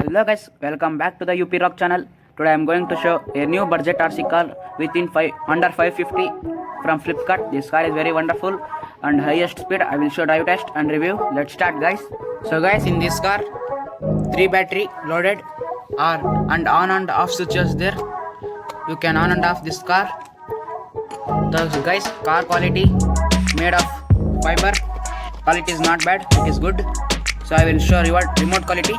Hello guys, welcome back to the UP Rock channel. Today I am going to show a new budget RC car within under 550 from Flipkart. This car is very wonderful and highest speed. I will show drive test and review. Let's start guys. So guys, in this car 3 battery loaded are and on and off switches there. You can on and off this car. So guys, car quality made of fiber. Quality is not bad, it is good. So I will show remote quality.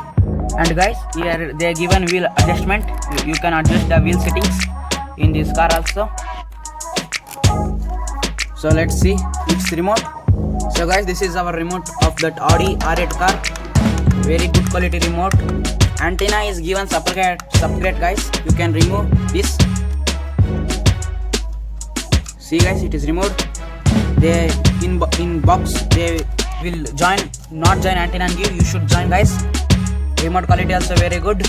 And guys, here they are given wheel adjustment. You can adjust the wheel settings in this car also. So let's see its remote. So guys, this is our remote of that Audi R8 car. Very good quality remote. Antenna is given separate guys. You can remove this. See guys, it is removed. They in box they will not join antenna and give. You should join guys. Remote quality also very good.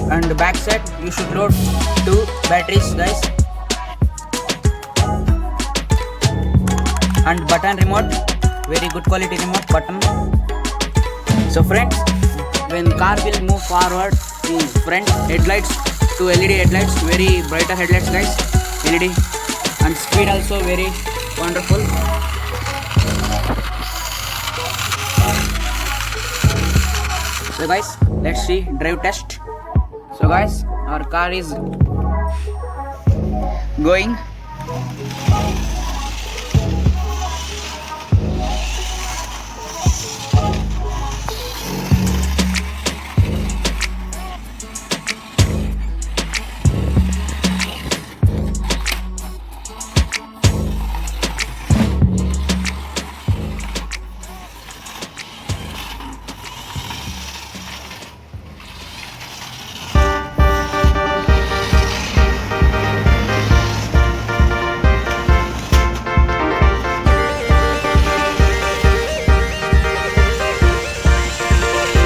And back side you should load 2 batteries guys. And button remote, very good quality remote button. So friends, when car will move forward, in front headlights to LED headlights, very brighter headlights guys, LED, and speed also very wonderful. So guys, let's see drive test. So guys, our car is going.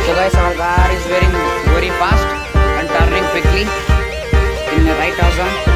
So guys, our car is very fast and turning quickly in the right horizon.